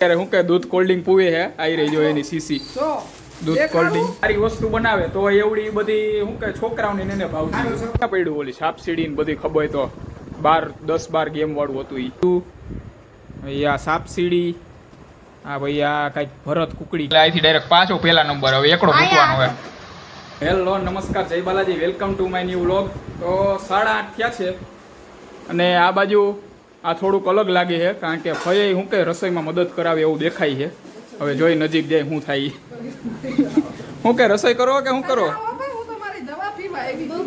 અત્યારે હું કે દૂધ કોલ્ડ ડ્રિંક પીવે હે આવી રહી જો એની સીસી દૂધ કોલ્ડ ડ્રિંક સારી વસ્તુ બનાવે તો એવડી બધી હું કે છોકરાઓને એને ભાવતી પડ્યું ઓલી સાપસીડી ને બધી ખબર તો 10-12 ગેમ વાળું હતું ઈ આ સાપસીડી આ ભાઈ આ કઈક ભરત કુકડી અહીંથી ડાયરેક્ટ પાછો પહેલા નંબર હવે એકડો મૂકવાનો હવે હેલો નમસ્કાર જય Balaji welcome to my new vlog તો 8:30 થયા છે અને આ બાજુ આ થોડુંક અલગ લાગે છે કારણ કે ફઈએ હું કે રસોઈમાં મદદ કરાવે એવું દેખાય છે હવે જોઈ નજીક જાય શું થાય હું કે રસોઈ કરો કે શું કરો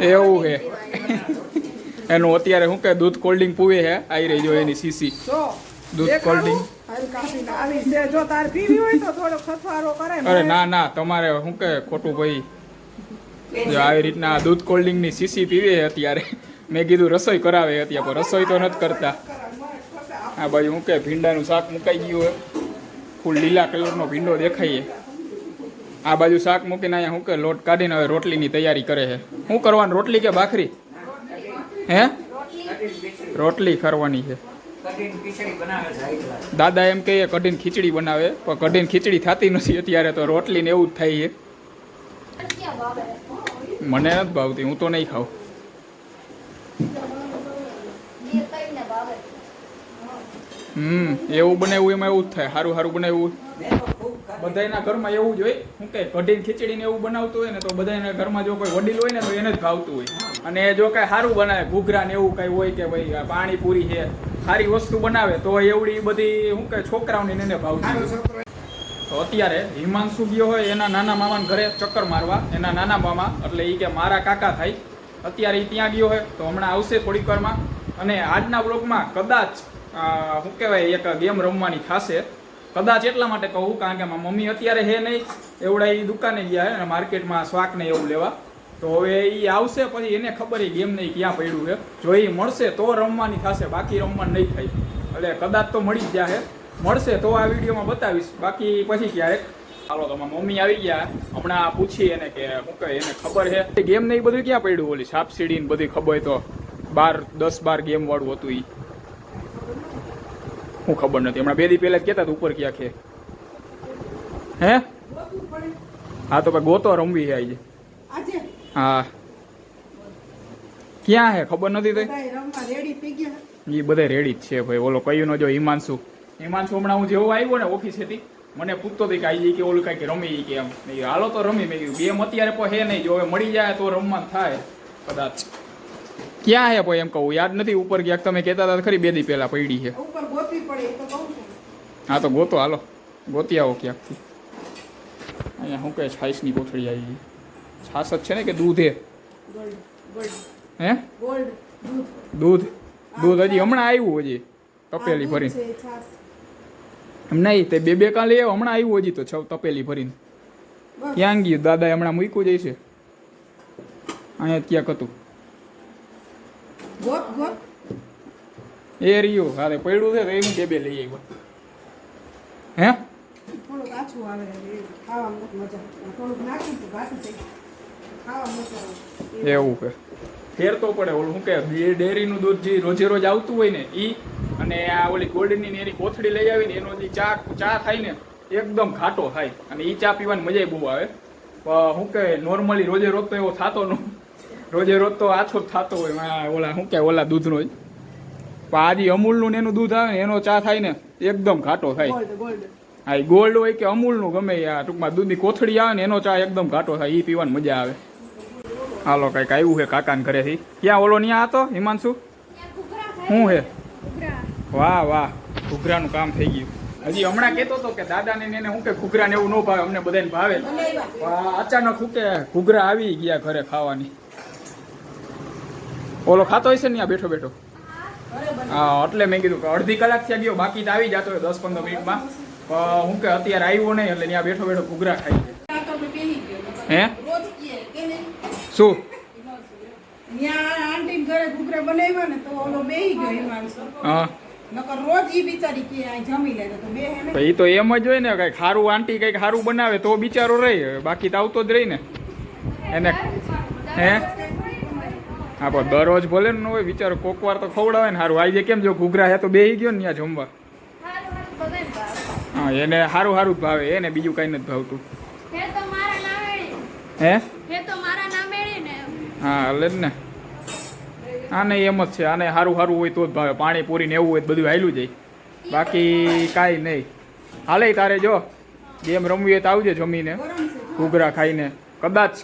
એવું છે એનું અત્યારે શું કે દૂધ કોલ્ડ ડ્રિંક પીવે છે આવી રહી જો એની સીસી દૂધ કોલ્ડ ડ્રિંક અરે ના ના તમારે શું કે ખોટું ભાઈ આવી રીતના દૂધ કોલ્ડ ડ્રિંક ની સીસી પીવે અત્યારે મેં કીધું રસોઈ કરાવે અત્યારે પણ રસોઈ તો નથી કરતા આ બાજુ શું કે ભીંડાનું શાક મુકાઈ ગયું હોય ફૂલ લીલા કલરનો ભીંડો દેખાઈએ આ બાજુ શાક મૂકીને અહીંયા શું કે લોટ કાઢીને હવે રોટલીની તૈયારી કરે છે શું કરવાનું રોટલી કે ભાખરી હે રોટલી કરવાની છે દાદા એમ કહીએ કઢીને ખીચડી બનાવે પણ કઢીને ખીચડી થતી નથી અત્યારે તો રોટલી ને એવું જ થાય છે મને નથી ભાવતી હું તો નહીં ખાઉં એવું બનાવ્યું એમાં એવું જ થાય સારું સારું બનાવ્યું બધાના ઘરમાં એવું જ હોય શું કે કઢીને ખીચડી ને એવું બનાવતું હોય ને તો બધાના ઘરમાં જો કોઈ વડીલ હોય ને તો એને જ ભાવતું હોય અને જો કાંઈ સારું બનાવે ઘૂઘરા ને એવું કાંઈ હોય કે ભાઈ પાણીપુરી છે સારી વસ્તુ બનાવે તો એવડી બધી શું કે છોકરાઓને એને ભાવતું હોય તો અત્યારે હિમાંશુ ગયો હોય એના નાના મામાના ઘરે ચક્કર મારવા એના નાના મામા એટલે એ કે મારા કાકા થાય અત્યારે એ ત્યાં ગયો હોય તો હમણાં આવશે થોડીક વારમાં અને આજના બ્લોગમાં કદાચ શું કહેવાય એક ગેમ રમવાની થશે કદાચ એટલા માટે કહું કારણ કે મારી મમ્મી અત્યારે હે નહીં એવડા એ દુકાને ગયા હે માર્કેટમાં શાક ને એવું લેવા તો હવે એ આવશે પછી એને ખબર એ ગેમ નહીં ક્યાં પડ્યું છે જો એ મળશે તો રમવાની થશે બાકી રમવાની નહીં થાય એટલે કદાચ તો મળી જ જાય મળશે તો આ વિડીયોમાં બતાવીશ બાકી પછી ક્યારેક ચાલો તો મમ્મી આવી ગયા હમણાં પૂછી એને કે શું કહે એને ખબર છે ગેમ ને એ બધું ક્યાં પડ્યું ઓલી સાપસીડી ને બધી ખબર તો 10-12 ગેમ વાળું હતું એ હું ખબર નથી હમણાં 2 દી પહેલા જ કહેતા ઉપર ક્યાં છે હે હા તો ભાઈ ગોતો રમવી છે આજે હા ક્યાં હે ખબર નથી તો એ બધા રેડી જ છે ભાઈ ઓલો કયું નો જો હિમાંશુ હમણાં હું જેવો આવ્યો ને ઓફિસેથી મને પૂછતો હતી કે આવી કે ઓલું કાંઈક રમી કે એમ મેં હાલો તો રમી મેં કીધું ગેમ અત્યારે પણ હે નહીં જો હવે મળી જાય તો રમવાનું થાય કદાચ ક્યાં હે ભાઈ એમ કહું યાદ નથી ઉપર ક્યાંક તમે કહેતા હતા ખરી 2 દી પહેલા પડી છે હા તો ગોતો હાલો ગોતી આવો ક્યાંકથી અહીંયા શું કહે છાશની કોથળી આવી છાશ જ છે ને કે દૂધ હે દૂધ હજી હમણાં આવ્યું હજી તપેલી ભરીને એમ નહીં તે 2 કાલે હમણાં આવ્યું હજી તો તપેલી ભરીને ક્યાં ગયું દાદા હમણાં મૂક્યું જઈશે અહીંયા ક્યાંક હતું એ રહ્યું હા પડ્યું છે તો એ હું 2 લઈ આવ્યો હે એવું કે ફેર તો પડે ઓલું શું કે ડેરીનું દૂધ જે રોજે રોજ આવતું હોય ને ઈ અને આ ઓલી ગોલ્ડની એની કોથળી લઈ આવીને એનો જે ચા થાય ને એકદમ ઘાટો થાય અને ઈ ચા પીવાની મજા બહુ આવે શું કે નોર્મલી રોજે રોજ તો એવો થતો ન રોજે રોજ તો આછો જ થતો હોય ઓલા શું કે ઓલા દૂધનો જ પણ આજે અમૂલનું ને એનું દૂધ આવે ને એનો ચા થાય ને એકદમ ઘાટો થાય હા એ ગોલ્ડ હોય કે અમૂલનું ગમે આ ટૂંકમાં દૂધની કોથળી આવે ને એનો ચા એકદમ ઘાટો થાય એ પીવાની મજા આવે હાલો કંઈક આવ્યું છે કાકાને ઘરેથી ક્યાં ઓલો ત્યાં હતો હિમાંશુ શું છે વાહ વાહ ઘૂઘરાનું કામ થઈ ગયું હજી હમણાં કહેતો હતો કે દાદાને એને શું કે ઘૂઘરાને એવું ન ભાવે અમને બધાને ભાવે અચાનક શું કે ઘૂઘરા આવી ગયા ઘરે ખાવાની ઓલો ખાતો હશે ને ત્યાં બેઠો બેઠો હા એટલે મેં કીધું કે અડધી કલાક થયા ગયો બાકી તો આવી જતો હોય 10-15 મિનિટમાં હું કે અત્યારે આવ્યો નહીં એટલે ત્યાં બેઠો બેઠો ઘૂઘરા ખાઈ હે શું એ તો એમ જ હોય ને કઈક સારું આંટી કઈક સારું બનાવે તો બિચારો રહે બાકી તો આવતો જ રહી ને એને હે હા પણ દરરોજ ભલે ને હોય બિચારો કોક વાર તો ખવડાવે ને સારું આજે કેમ જો ઘૂઘરા હે તો બેહી ગયો ને ત્યાં જમવા હા એને સારું સારું જ ભાવે એને બીજું કાંઈ નથી ભાવતું. હે તો મારા નામે હે તો મારા નામે ને હા એટલે જ ને આને એમ જ છે આને સારું સારું હોય તો જ ભાવે પાણીપુરી ને એવું હોય તો બધું હાલ્યું જાય બાકી કાંઈ નહીં હાલે તારે જો ગેમ રમવી હોય તો આવજે જમીને ઘૂઘરા ખાઈને કદાચ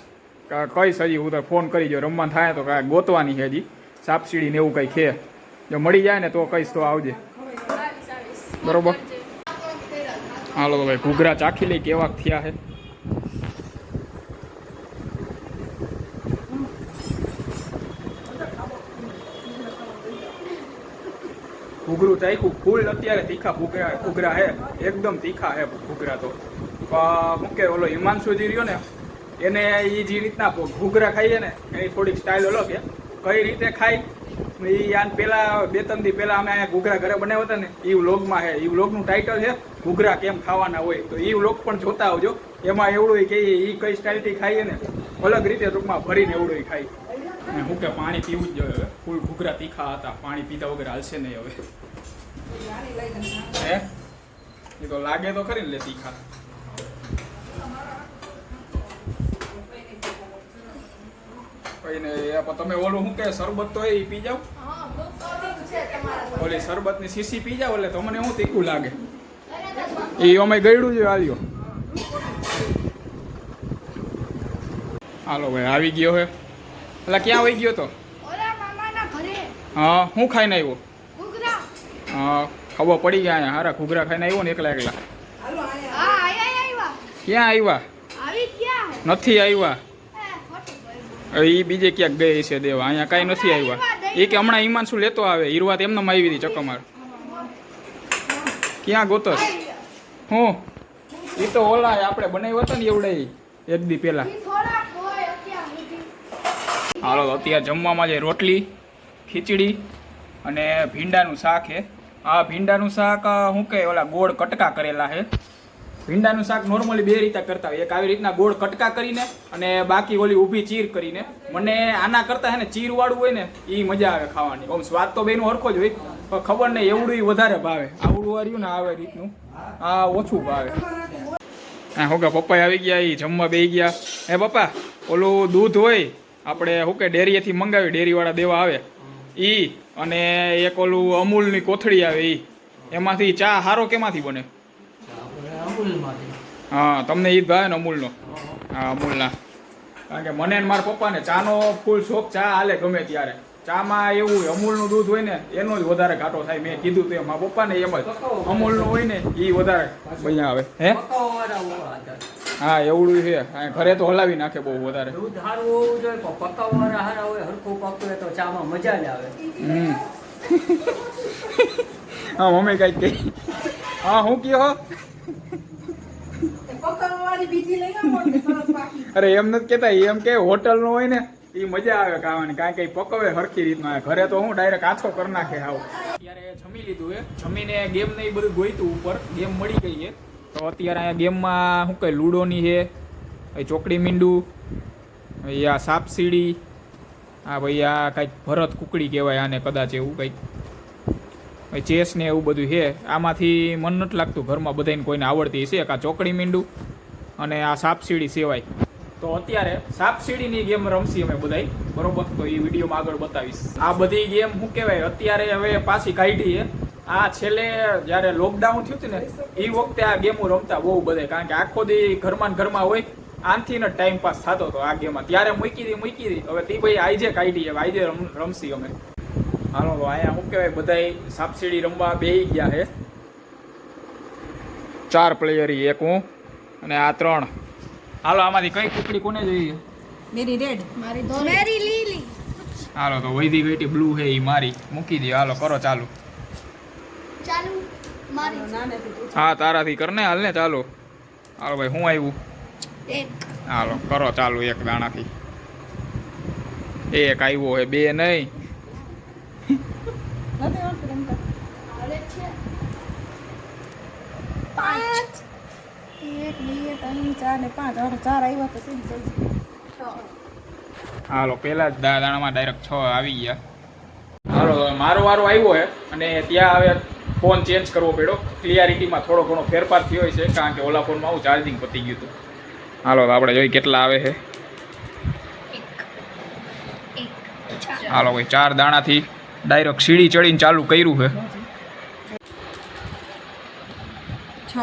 કહીશ હજી હું તો ફોન કરી જો રમવાનું થાય તો કાંઈ ગોતવાની છે હજી સાપસીડી ને એવું કંઈ છે જો મળી જાય ને તો કહીશ તો આવજે બરોબર. હાલો તો ભાઈ ઘૂઘરા ચાખી લઈ કેવા થયા છે. ઘૂઘરું ચાખ્યું ફૂલ અત્યારે તીખા ઘૂઘરા હે એકદમ તીખા હે ઘૂઘરા તો શું કે ઓલો હિમાંશુજી રહ્યો ને એને એ જે રીતના ઘૂઘરા ખાઈએ ને એની થોડીક સ્ટાઇલ અલગ છે કઈ રીતે ખાય એ આને પહેલાં 2-3 દી પહેલાં અમે અહીંયા ઘૂઘરા ઘરે બનાવ્યા હતા ને એ વ્લોગમાં છે એ વ્લોગનું ટાઇટલ છે ઘૂઘરા કેમ ખાવાના હોય તો એ વ્લોગ પણ જોતા આવજો એમાં એવડું કે એ કઈ સ્ટાઇલથી ખાઈએ ને અલગ રીતે ટૂંકમાં ભરીને એવડું ખાય અને શું કે પાણી પીવું જ જોઈએ હવે ફૂલ ઘૂઘરા તીખા હતા પાણી પીધા વગર હાલશે નહીં હવે હે એ તો લાગે તો ખરી ને લે તીખા તમે ઓલું શું કે શરબત તો એ પી જાવ ઓલી શરબતની શીશી પી જાવ એટલે તમને શું તીખું લાગે એ અમે ગયડું છે હાલ્યો હાલો ભાઈ આવી ગયો હે એટલે ક્યાં વહી ગયો તો હા હું ખાઈને આવ્યો હા ખબર પડી ગયા અહીંયા હારા ઘૂઘરા ખાઈને આવ્યો ને એકલા ક્યાં આવ્યા નથી આવ્યા એ બીજે ક્યાંક ગઈ છે દેવા અહીંયા કાંઈ નથી આવ્યા એ કે હમણાં હિમાંશુ લેતો આવે હીરવાત એમને આવી હતી ચક્કર ક્યાં ગોતસ હું એ તો ઓલા આપણે બનાવ્યો હતો ને એવડે એક દી પહેલા. હાલો અત્યારે જમવામાં જે રોટલી ખીચડી અને ભીંડાનું શાક છે આ ભીંડાનું શાક શું કહે ઓલા ગોળ કટકા કરેલા છે ભીંડાનું શાક નોર્મલી બે રીતે કરતા હોય એક આવી રીતના ગોળ કટકા કરીને અને બાકી ઓલી ઊભી ચીર કરીને મને આના કરતા હે ને ચીર વાળું હોય ને એ મજા આવે ખાવાની આમ સ્વાદ તો બેનો હરખો જ હોય પણ ખબર નહીં એવડું વધારે ભાવે આવડું વાળ્યું ને આવે રીતનું આ ઓછું ભાવે. હા શું કે પપ્પા આવી ગયા એ જમવા બેસી ગયા હે પપ્પા ઓલું દૂધ હોય આપણે શું કે ડેરીએથી મંગાવી ડેરીવાળા દેવા આવે એ અને એક ઓલું અમૂલની કોથળી આવે એ એમાંથી ચા સારો કેમાંથી બને હા તમને ઈ જ ભાવે ને અમૂલનો હા અમૂલના કારણ કે મને મારા પપ્પાને ચાનો ફૂલ શોખ ચા હાલે ગમે ત્યારે ચામાં એવું અમૂલનું દૂધ હોય ને એનો જ વધારે ઘાટો થાય મેં કીધું તો મારા પપ્પાને એમ જ અમૂલનું હોય ને એ વધારે અહીંયા આવે હે હા એવડું છે ઘરે તો હલાવી નાખે બહુ વધારે હા મમ્મી કઈક કહી હા હું કયો અરે એમ નથી કેતા એમ કે હોટલ નો હોય ને એ મજા આવે ખાવાની કારણ કે પકવે હરખી રીતના ઘરે તો હું ડાયરેક્ટ આછો કરી નાખે હાવ. અત્યારે જમી લીધું એ જમીને ગેમ ને એ બધું ગોઈતું ઉપર ગેમ મળી ગઈ છે તો અત્યારે અહીંયા ગેમમાં શું કહે લૂડોની છે ચોકડી મીંડું આ સાપસીડી આ ભાઈ આ કંઈક ભરત કુકડી કહેવાય આને કદાચ એવું કંઈક ચેસ ને એવું બધું છે આમાંથી મન નથી લાગતું ઘરમાં બધાને કોઈને આવડતી છે કે આ ચોકડી મીંડું અને આ સાપસીડી સિવાય તો અત્યારે સાપસીડીની ગેમ રમશી અમે બધાય બરોબર તો એ વિડીયોમાં આગળ બતાવીશ. આ બધી ગેમ શું કહેવાય અત્યારે હવે પાછી કાઢી છે આ છેલ્લે જ્યારે લોકડાઉન થયું હતું ને એ વખતે આ ગેમો રમતા બહુ બધે કારણ કે આખો દી ઘરમાં હોય આનથી ને ટાઈમ પાસ થતો હતો આ ગેમમાં ત્યારે મૂકી દી હવે તે ભાઈ આઈજે કાઢી હવે આઈજે રમશી અમે. હાલો અહીંયા શું કહેવાય બધાય સાપસીડી રમવા બેસી ગયા છે 4 પ્લેયર એક હું અને આ 3. હાલો આમાંથી કઈ કુકડી કોને જોઈએ? મેરી રેડ મારી ધોળી મેરી લીલી. હાલો તો વૈધી ગઈટી બ્લુ હે ઈ મારી મૂકી દે હાલો કરો ચાલુ મારી હા તારાથી કરને હાલ ને ચાલુ. હાલો ભાઈ હું આવ્યું હાલો કરો ચાલુ એક દાણાથી એક આવ્યો હે 2 નહીં 5 1 2 3 4 ને 5 હવે 4 આવ્યા તો સીધી હાલો પેલા જ દાણામાં ડાયરેક્ટ 6 આવી ગયા. હાલો મારો વારો આવ્યો હે અને ત્યાં હવે ફોન ચેન્જ કરવો પડ્યો ક્લિયરિટીમાં થોડો ઘણો ફેરફાર થયો છે, કારણ કે ઓલા ફોનમાં આવું ચાર્જિંગ પતી ગયું હતું. હાલો તો આપણે જોઈ કેટલા આવે છે. હાલો ભાઈ 4 દાણાથી ડાયરેક્ટ સીડી ચડીને ચાલુ કર્યું છે. 6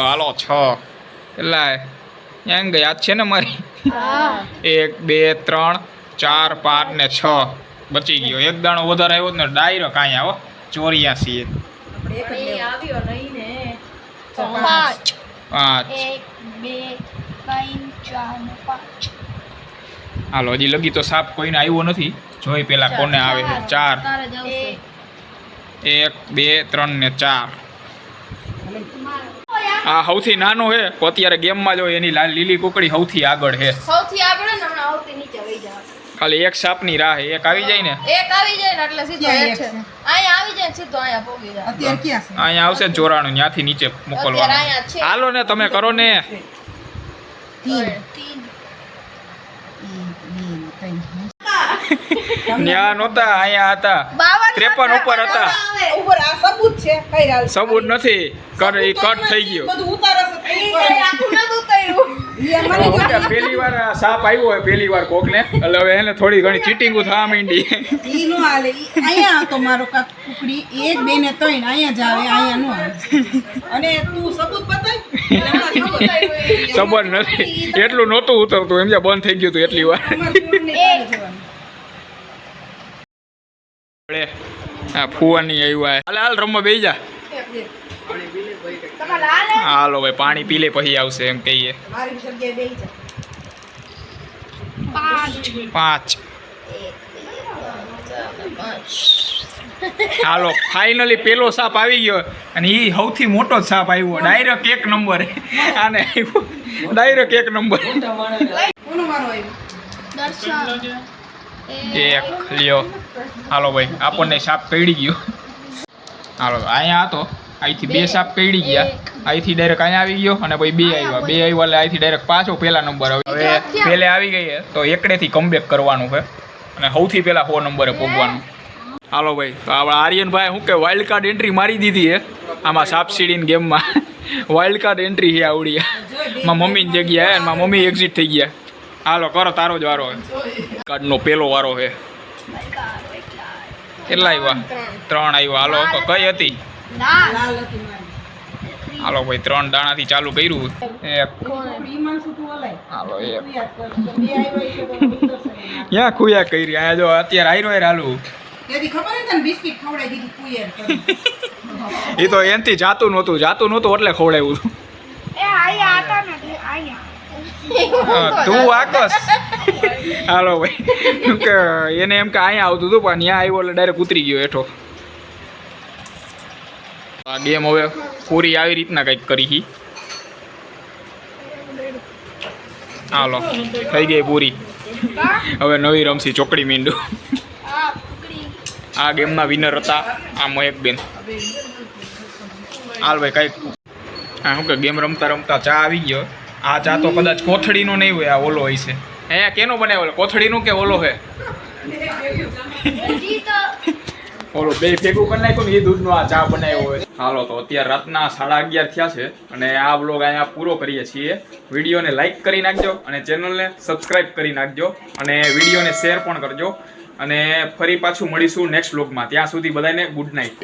હાલો 6 કેટલા એમ ગયા છે ને મારી 1 2 3 4 5 ને 6 બચી ગયો. એક દાણો વધારે આવ્યો ને ડાયરેક્ટ અહીંયા આવો 84. આવ્યો નહીં ને 5 5 1 2 3 4 5 હાલો હજી લગી તો સાપ કોઈને આવ્યો નથી. જોઈ પેલા કોને આવે છે. 4 તારે જ આવશે 1 2 3 ને 4. આ સૌથી નાનો છે તો અત્યારે ગેમમાં જો એની લીલી કુકડી સૌથી આગળ છે. સૌથી આગળ ને હમણાં આવતી નીચે વહી જાય ખાલી એક સાપની રાહ છે. એક આવી જાય ને એક આવી જાય ને એટલે સીધો ક્યાં એક એક છે છે? અહીંયા આવી જાય ને સીધો અહીંયા પોગી જાય અત્યારે ક્યાં છે? અહીંયા આવશે 94 ત્યાંથી નીચે અત્યારે મોકલવાનું. અહીંયા છે હાલો ને તમે કરો ને. 3 ન્યા નહોતા અહીંયા હતા 53 ઉપર હતા. ઉપર આ સબૂત છે કઈ રાલ સબૂત નથી કટ થઈ ગયો. બધું ઉતારસ આખું નતું ઉતાર્યું પહેલી વાર આ સાપ આવ્યો હોય પહેલી વાર કોકને એટલે હવે એને થોડી ઘણી ચીટિંગ થવા માંડી. ઈ નો હાલે અહીંયા હતો મારો કાક કુકડી 1 2 ને 3 અહીંયા જ આવે અહીંયા નો આવે અને તું સબૂત બતાય સબર નથી એટલું નહોતું ઉતરતું એમ જે બંધ થઈ ગયું હતું એટલી વાર. હા ફુવાની આવ્યા હાલ હાલ રમવા બેસી જા. હાલો ભાઈ પાણી પી લે પછી આવશે એમ કહીએ. મારી જગ્યાએ બેહી જા 5 હાલો ફાઇનલી પેલો સાપ આવી ગયો અને એ સૌથી મોટો જ સાપ આવ્યો ડાયરેક્ટ 1 નંબર. આને આવ્યો ડાયરેક્ટ 1 નંબર. કોનો મારો આવ્યો દર્શન એક લ્યો. હાલો ભાઈ આપણને સાપ કઈડી ગયો. હાલો અહીંયા હતો અહીંથી 2 સાપ કઈડી ગયા. અહીંથી ડાયરેક્ટ અહીંયા આવી ગયો અને પછી 2 આવ્યા એટલે અહીંથી ડાયરેક્ટ પાછો પહેલા નંબર આવ્યો. હવે પહેલે આવી ગઈ તો એકડેથી કમબેક કરવાનું છે અને સૌથી પહેલા 4 નંબરે પહોંચવાનું. હાલો ભાઈ તો આપણા આર્યનભાઈ શું કે વાઇલ્ડ કાર્ડ એન્ટ્રી મારી દીધી છે આમાં સાપ સીડીની ગેમમાં. વાઇલ્ડ કાર્ડ એન્ટ્રી છે આવડી. મારા મમ્મીની જગ્યાએ અને મારા મમ્મી એક્ઝિટ થઈ ગયા. હાલો કરો તારો જ વારો કાર્ડનો પેલો વારો છે. કેટલા આવ્યા 3 આવ્યા. હાલો કઈ હતી લાલ હતી મારી હાલો ભાઈ 3 દાણાથી ચાલુ કર્યું. એક ઈમાન સુતું ઓલાય હાલો એક તું યાદ કર તો બે આવ્યા છે તો ઉત્તર છે ક્યાં ખુયા કરી અહીંયા જો અત્યારે આયરો હાલું. તેથી ખબર હે તને બિસ્કિટ ખવડાવી દીધી કુયર એ તો એનથી જાતું નહોતું એટલે ખવડાવ્યું હતું. એ આયા હતા ને આયા તું આકસ. હાલો ભાઈ કે એને એમ કે અહીંયા આવતું હતું પણ ત્યાં આવ્યો એટલે ડાયરેક્ટ ઉતરી ગયો હેઠો. આ ગેમ હવે પૂરી આવી રીતના કંઈક કરી. હાલો થઈ ગઈ પૂરી. હવે નવી રમસી ચોકડી મીંડું. આ ગેમના વિનર હતા આ મહેકબેન. હાલ ભાઈ કંઈક હા શું કે ગેમ રમતા રમતા ચા આવી ગયો. આ ચા તો કદાચ કોથળીનો નહીં હોય આ ઓલો હોય છે. હે કેનો બનાવ્યો કોથળીનું કે ઓલો હે ઓલો બે ભેગું કરી નાખ્યું ને એ દૂધનો આ ચા બનાવ્યો હોય. હાલો તો અત્યારે રાતના 11:30 થયા છે અને આ વ્લોગ અહીંયા પૂરો કરીએ છીએ. વિડીયોને લાઈક કરી નાખજો અને ચેનલને સબસ્ક્રાઈબ કરી નાખજો અને વિડીયોને શેર પણ કરજો અને ફરી પાછું મળીશું નેક્સ્ટ વ્લોગમાં. ત્યાં સુધી બધાને ગુડ નાઇટ.